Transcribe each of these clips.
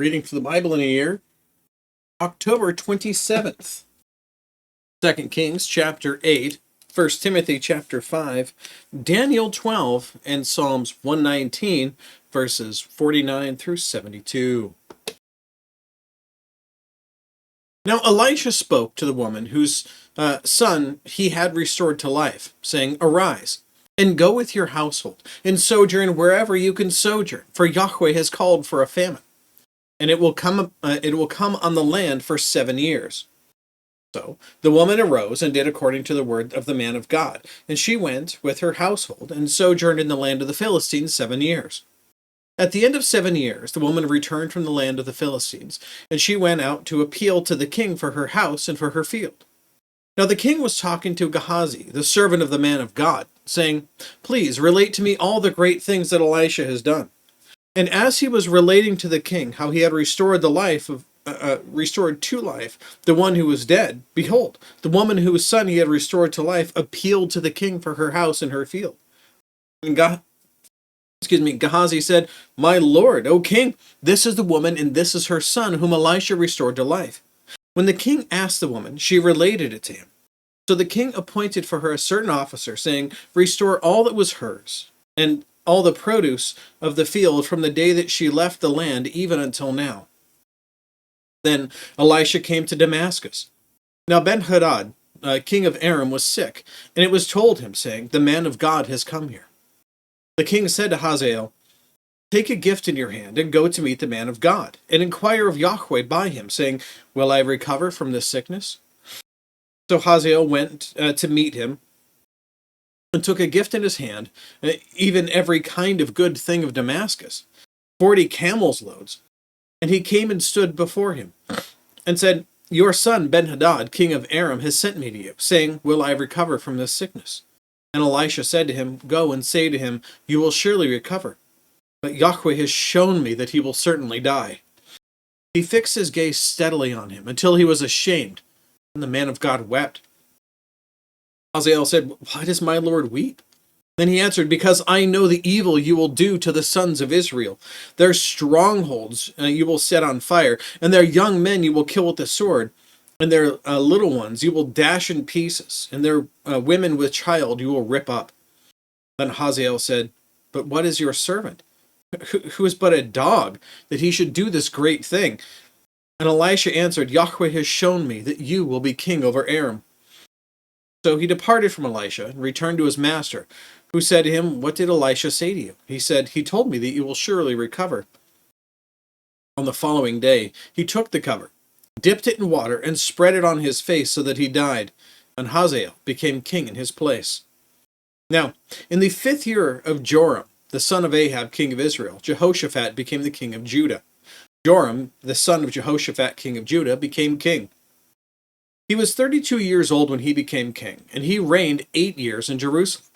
Reading for the Bible in a year, October 27th. 2 Kings chapter 8, 1 Timothy chapter 5, Daniel 12, and Psalms 119, verses 49 through 72. Now Elisha spoke to the woman whose son he had restored to life, saying, "Arise, and go with your household, and sojourn wherever you can sojourn, for Yahweh has called for a famine. And it will come on the land for 7 years." So the woman arose and did according to the word of the man of God, and she went with her household and sojourned in the land of the Philistines 7 years. At the end of 7 years, the woman returned from the land of the Philistines, and she went out to appeal to the king for her house and for her field. Now the king was talking to Gehazi, the servant of the man of God, saying, "Please relate to me all the great things that Elisha has done." And as he was relating to the king how he had restored restored to life the one who was dead, behold, the woman whose son he had restored to life appealed to the king for her house and her field. And Gehazi said, "My lord, O king, this is the woman and this is her son whom Elisha restored to life." When the king asked the woman, she related it to him. So the king appointed for her a certain officer, saying, "Restore all that was hers, and all the produce of the field from the day that she left the land even until now." Then Elisha came to Damascus. Now Ben-Hadad, king of Aram, was sick, and it was told him, saying, "The man of God has come here." The king said to Hazael, "Take a gift in your hand, and go to meet the man of God, and inquire of Yahweh by him, saying, 'Will I recover from this sickness?'" So Hazael went to meet him, and took a gift in his hand, even every kind of good thing of Damascus, 40 camels' loads. And he came and stood before him, and said, "Your son Ben-Hadad, king of Aram, has sent me to you, saying, 'Will I recover from this sickness?'" And Elisha said to him, "Go and say to him, 'You will surely recover.' But Yahweh has shown me that he will certainly die." He fixed his gaze steadily on him until he was ashamed, and the man of God wept. Hazael said, "Why does my lord weep?" Then he answered, "Because I know the evil you will do to the sons of Israel. Their strongholds you will set on fire, and their young men you will kill with the sword, and their little ones you will dash in pieces, and their women with child you will rip up." Then Hazael said, "But what is your servant, who is but a dog, that he should do this great thing?" And Elisha answered, "Yahweh has shown me that you will be king over Aram." So he departed from Elisha and returned to his master, who said to him, "What did Elisha say to you?" He said, "He told me that you will surely recover." On the following day, he took the cover, dipped it in water, and spread it on his face so that he died, and Hazael became king in his place. Now, in the 5th year of Joram, the son of Ahab, king of Israel, Jehoshaphat became the king of Judah. Joram, the son of Jehoshaphat, king of Judah, became king. He was 32 years old when he became king, and he reigned 8 years in Jerusalem.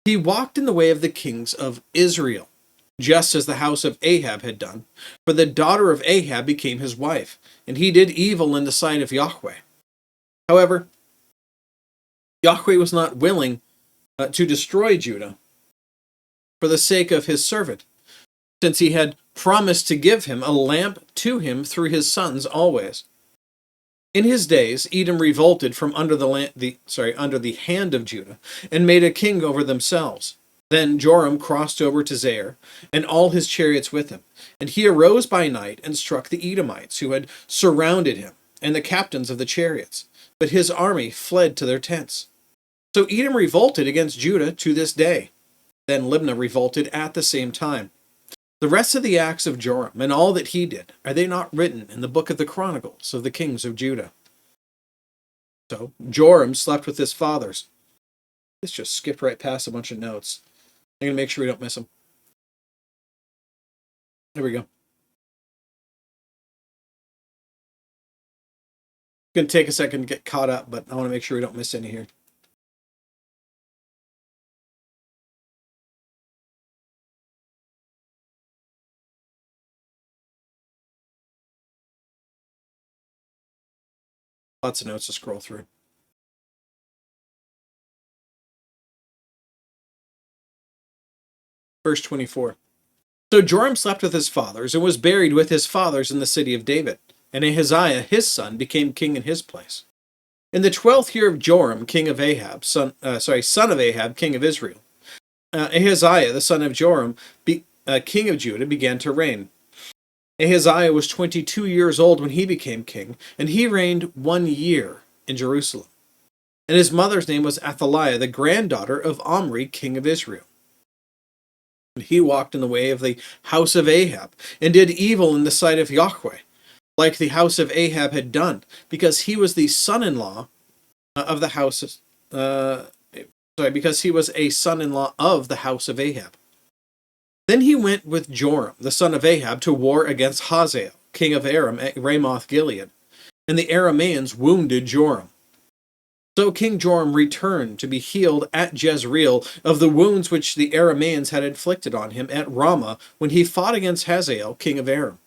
He walked in the way of the kings of Israel, just as the house of Ahab had done, for the daughter of Ahab became his wife, and he did evil in the sight of Yahweh. However, Yahweh was not willing to destroy Judah for the sake of his servant, since he had promised to give him a lamp to him through his sons always. In his days, Edom revolted from under the hand of Judah, and made a king over themselves. Then Joram crossed over to Zair, and all his chariots with him. And he arose by night and struck the Edomites, who had surrounded him, and the captains of the chariots. But his army fled to their tents. So Edom revolted against Judah to this day. Then Libnah revolted at the same time. The rest of the acts of Joram and all that he did, are they not written in the book of the Chronicles of the kings of Judah? So Joram slept with his fathers. Let's just skip right past a bunch of notes. I'm going to make sure we don't miss them. There we go. It's going to take a second to get caught up, but I want to make sure we don't miss any here. Lots of notes to scroll through. Verse 24. So Joram slept with his fathers and was buried with his fathers in the city of David. And Ahaziah, his son, became king in his place. In the 12th year of Joram, king of Ahab, son of Ahab, king of Israel, Ahaziah, the son of Joram, king of Judah, began to reign. Ahaziah was 22 years old when he became king, and he reigned 1 year in Jerusalem. And his mother's name was Athaliah, the granddaughter of Omri, king of Israel. And he walked in the way of the house of Ahab, and did evil in the sight of Yahweh, like the house of Ahab had done, because he was the son-in-law of the house. Because he was a son-in-law of the house of Ahab. Then he went with Joram, the son of Ahab, to war against Hazael, king of Aram, at Ramoth Gilead, and the Arameans wounded Joram. So King Joram returned to be healed at Jezreel of the wounds which the Arameans had inflicted on him at Ramah when he fought against Hazael, king of Aram.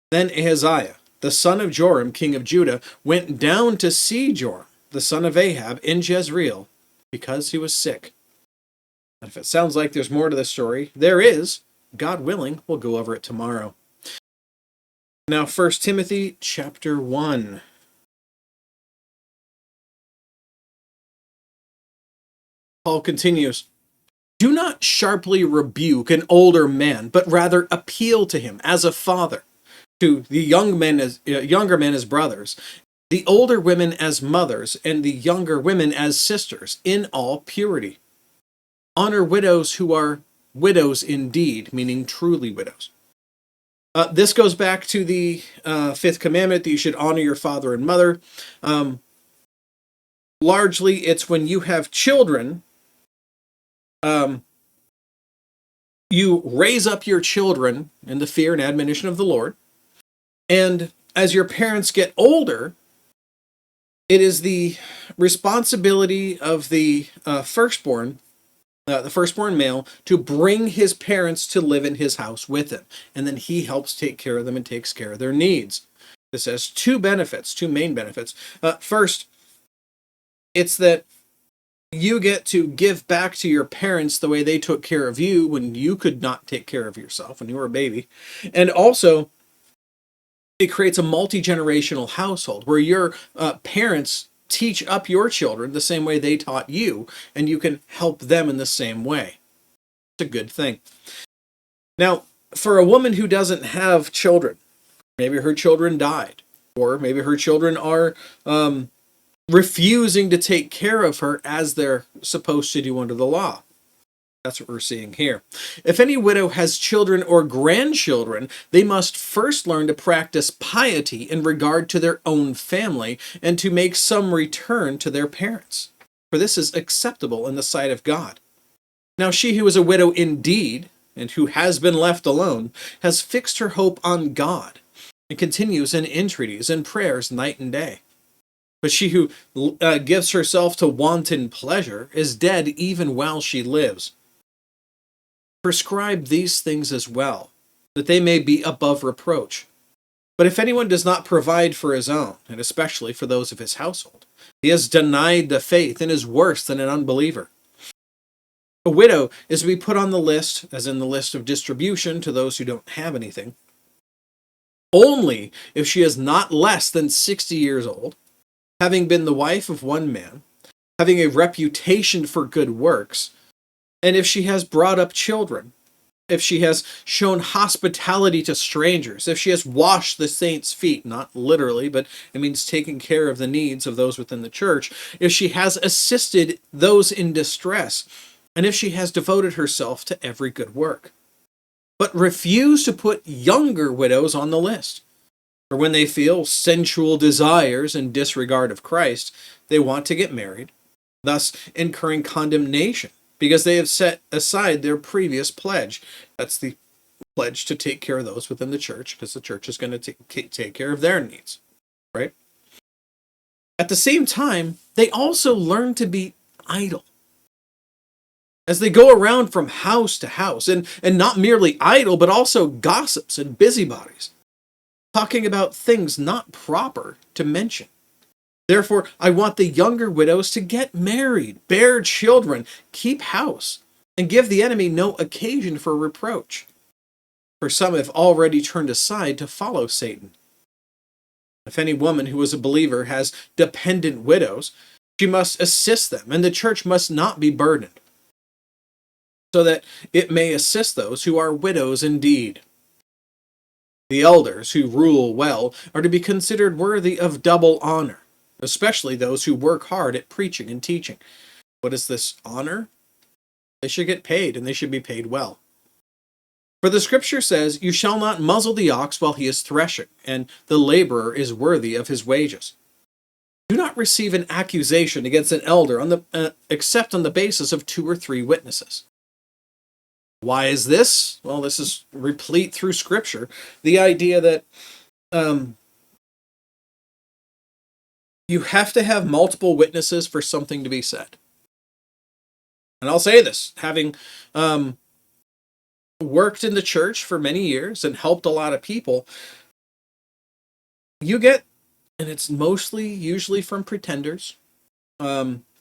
Then Ahaziah, the son of Joram, king of Judah, went down to see Joram, the son of Ahab, in Jezreel, because he was sick. And if it sounds like there's more to the story, there is. God willing, we'll go over it tomorrow. Now, 1 Timothy chapter 1. Paul continues, "Do not sharply rebuke an older man, but rather appeal to him as a father, to the younger men as brothers, the older women as mothers, and the younger women as sisters, in all purity. Honor widows who are widows indeed," meaning truly widows. This goes back to the fifth commandment, that you should honor your father and mother. Largely, it's when you have children, you raise up your children in the fear and admonition of the Lord. And as your parents get older, it is the responsibility of the firstborn male, to bring his parents to live in his house with him. And then he helps take care of them and takes care of their needs. This has two main benefits. First, it's that you get to give back to your parents the way they took care of you when you could not take care of yourself when you were a baby. And also, it creates a multi-generational household where your parents teach up your children the same way they taught you, and you can help them in the same way. It's a good thing. Now, for a woman who doesn't have children, maybe her children died, or maybe her children are refusing to take care of her as they're supposed to do under the law. That's what we're seeing here. If any widow has children or grandchildren, they must first learn to practice piety in regard to their own family, and to make some return to their parents. For this is acceptable in the sight of God. Now she who is a widow indeed, and who has been left alone, has fixed her hope on God, and continues in entreaties and prayers night and day. But she who gives herself to wanton pleasure is dead even while she lives. Prescribe these things as well, that they may be above reproach. But if anyone does not provide for his own, and especially for those of his household, he has denied the faith and is worse than an unbeliever. A widow is to be put on the list, as in the list of distribution to those who don't have anything, only if she is not less than 60 years old, having been the wife of one man, having a reputation for good works, and if she has brought up children, if she has shown hospitality to strangers, if she has washed the saints' feet, not literally, but it means taking care of the needs of those within the church, if she has assisted those in distress, and if she has devoted herself to every good work. But refuse to put younger widows on the list. For when they feel sensual desires in disregard of Christ, they want to get married, thus incurring condemnation, because they have set aside their previous pledge. That's the pledge to take care of those within the church, because the church is going to take care of their needs, right? At the same time, they also learn to be idle. As they go around from house to house, and not merely idle, but also gossips and busybodies, talking about things not proper to mention. Therefore, I want the younger widows to get married, bear children, keep house, and give the enemy no occasion for reproach. for some have already turned aside to follow Satan. If any woman who is a believer has dependent widows, she must assist them, and the church must not be burdened, so that it may assist those who are widows indeed. The elders who rule well are to be considered worthy of double honor, especially those who work hard at preaching and teaching. What is this honor? They should get paid, and they should be paid well. For the scripture says, "You shall not muzzle the ox while he is threshing, and the laborer is worthy of his wages." Do not receive an accusation against an elder except on the basis of 2 or 3 witnesses. Why is this? Well, this is replete through scripture. The idea that you have to have multiple witnesses for something to be said. And I'll say this, having worked in the church for many years and helped a lot of people, you get, and it's usually from pretenders,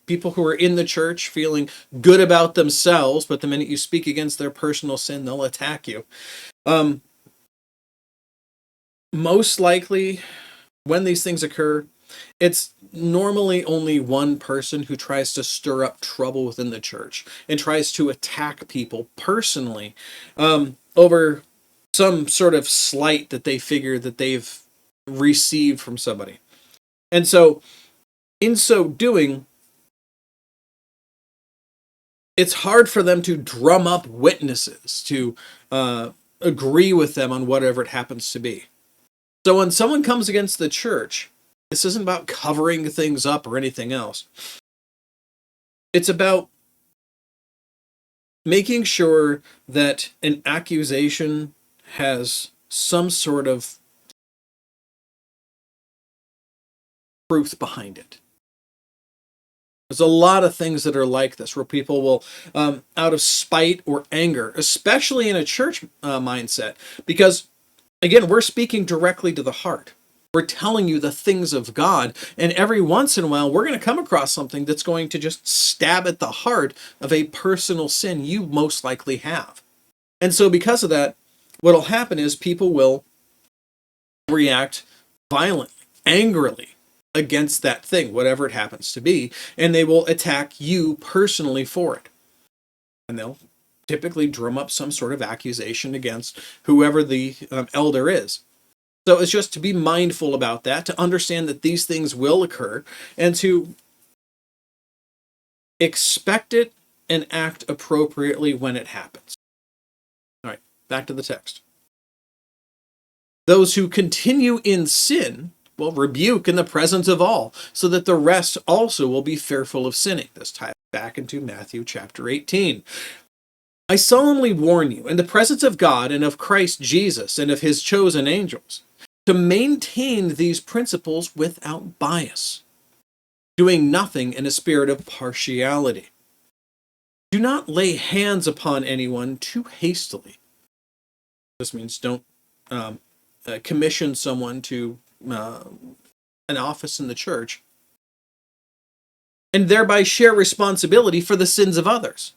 people who are in the church feeling good about themselves, but the minute you speak against their personal sin, they'll attack you. Most likely, when these things occur, it's normally only one person who tries to stir up trouble within the church and tries to attack people personally over some sort of slight that they figure that they've received from somebody. And so, in so doing, it's hard for them to drum up witnesses to agree with them on whatever it happens to be. So when someone comes against the church, this isn't about covering things up or anything else. It's about making sure that an accusation has some sort of truth behind it. There's a lot of things that are like this, where people will, out of spite or anger, especially in a church mindset, because, again, we're speaking directly to the heart. We're telling you the things of God, and every once in a while, we're going to come across something that's going to just stab at the heart of a personal sin you most likely have. And so because of that, what will happen is people will react violently, angrily, against that thing, whatever it happens to be, and they will attack you personally for it. And they'll typically drum up some sort of accusation against whoever the elder is. So it's just to be mindful about that, to understand that these things will occur, and to expect it and act appropriately when it happens. All right, back to the text. Those who continue in sin will rebuke in the presence of all, so that the rest also will be fearful of sinning. This ties back into Matthew chapter 18. I solemnly warn you, in the presence of God and of Christ Jesus and of his chosen angels, to maintain these principles without bias, doing nothing in a spirit of partiality. Do not lay hands upon anyone too hastily. This means don't commission someone to an office in the church, and thereby share responsibility for the sins of others.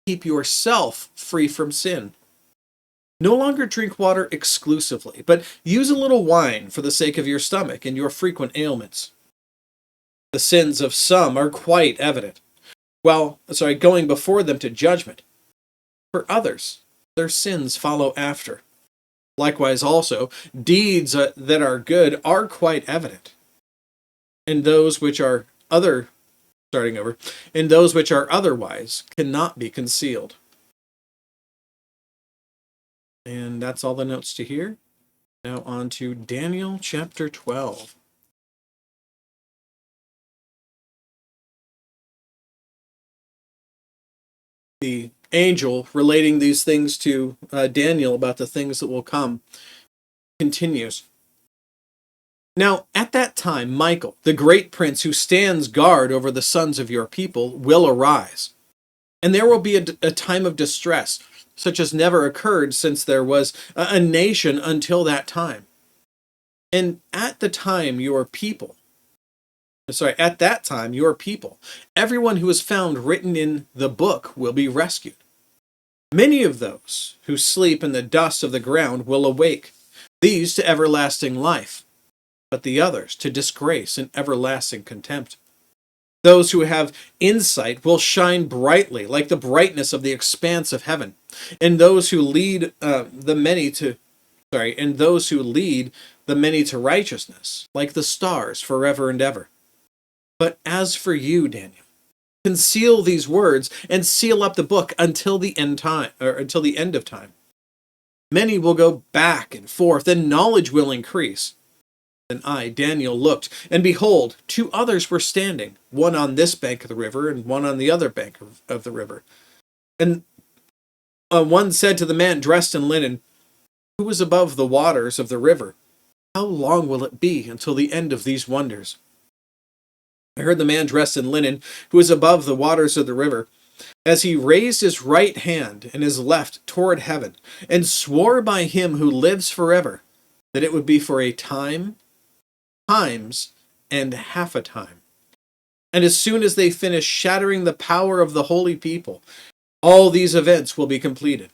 Keep yourself free from sin. No longer drink water exclusively, but use a little wine for the sake of your stomach and your frequent ailments. The sins of some are quite evident, going before them to judgment. For others, their sins follow after. Likewise also, deeds that are good are quite evident, and those which are otherwise cannot be concealed. And that's all the notes to here. Now on to Daniel chapter 12. The angel relating these things to Daniel about the things that will come continues. Now, at that time, Michael, the great prince who stands guard over the sons of your people, will arise. And there will be a time of distress, such as never occurred since there was a nation until that time. And at that time, your people, everyone who is found written in the book will be rescued. Many of those who sleep in the dust of the ground will awake, these to everlasting life, but the others to disgrace and everlasting contempt. Those who have insight will shine brightly like the brightness of the expanse of heaven, and those who lead the many to and those who lead the many to righteousness, like the stars forever and ever. But as for you, Daniel, conceal these words and seal up the book until the end time, or until the end of time. Many will go back and forth, and knowledge will increase. Then I, Daniel, looked, and behold, two others were standing, one on this bank of the river, and one on the other bank of the river. And one said to the man dressed in linen, who was above the waters of the river, how long will it be until the end of these wonders? I heard the man dressed in linen, who was above the waters of the river, as he raised his right hand and his left toward heaven, and swore by him who lives forever, that it would be for a time, times, and half a time. And as soon as they finish shattering the power of the holy people, all these events will be completed.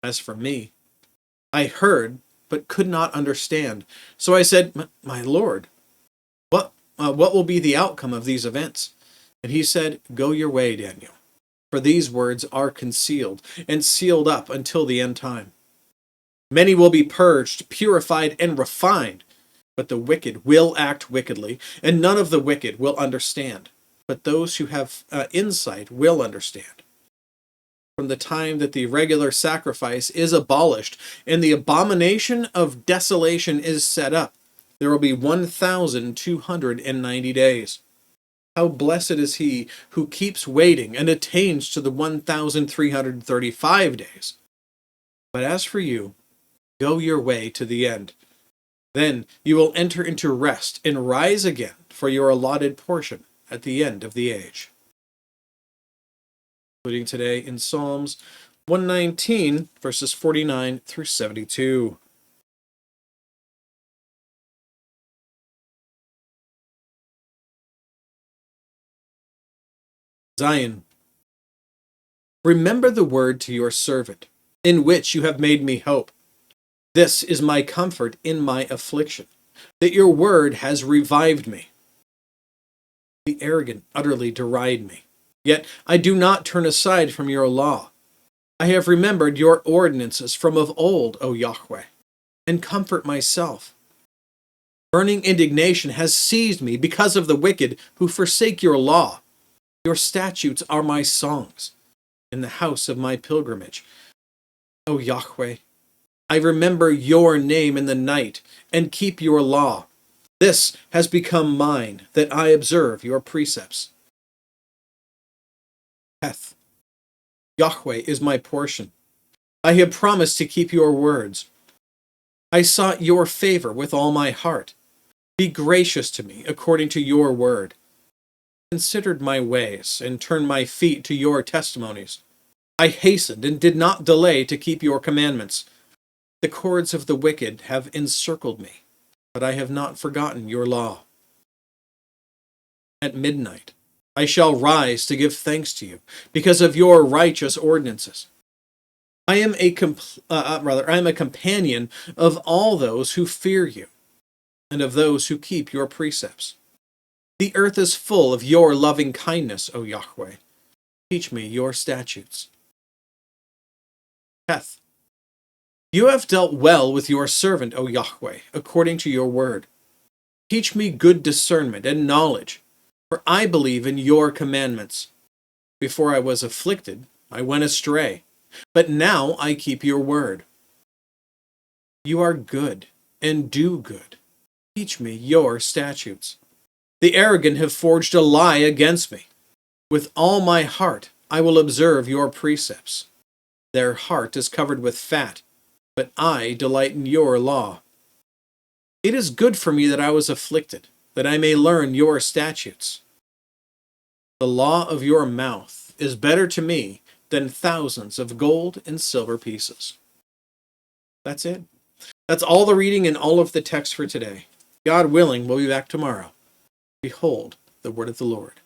As for me, I heard, but could not understand. So I said, my Lord, what will be the outcome of these events? And he said, go your way, Daniel, for these words are concealed and sealed up until the end time. Many will be purged, purified, and refined, but the wicked will act wickedly, and none of the wicked will understand, but those who have insight will understand. From the time that the regular sacrifice is abolished and the abomination of desolation is set up, there will be 1,290 days. How blessed is he who keeps waiting and attains to the 1,335 days. But as for you, go your way to the end. Then you will enter into rest and rise again for your allotted portion at the end of the age. Including today in Psalms 119, verses 49 through 72. Zion, remember the word to your servant, in which you have made me hope. This is my comfort in my affliction, that your word has revived me. The arrogant utterly deride me, yet I do not turn aside from your law. I have remembered your ordinances from of old, O Yahweh, and comfort myself. Burning indignation has seized me because of the wicked who forsake your law. Your statutes are my songs in the house of my pilgrimage. O Yahweh, I remember your name in the night and keep your law. This has become mine, that I observe your precepts. Heth, Yahweh is my portion. I have promised to keep your words. I sought your favor with all my heart. Be gracious to me according to your word. Considered my ways and turned my feet to your testimonies. I hastened and did not delay to keep your commandments. The cords of the wicked have encircled me, but I have not forgotten your law. At midnight I shall rise to give thanks to you because of your righteous ordinances. I am a companion of all those who fear you and of those who keep your precepts. The earth is full of your loving kindness, O Yahweh. Teach me your statutes. Heth, you have dealt well with your servant, O Yahweh, according to your word. Teach me good discernment and knowledge, for I believe in your commandments. Before I was afflicted, I went astray, but now I keep your word. You are good and do good. Teach me your statutes. The arrogant have forged a lie against me. With all my heart I will observe your precepts. Their heart is covered with fat, but I delight in your law. It is good for me that I was afflicted, that I may learn your statutes. The law of your mouth is better to me than thousands of gold and silver pieces. That's it. That's all the reading and all of the text for today. God willing, we'll be back tomorrow. Behold the word of the Lord.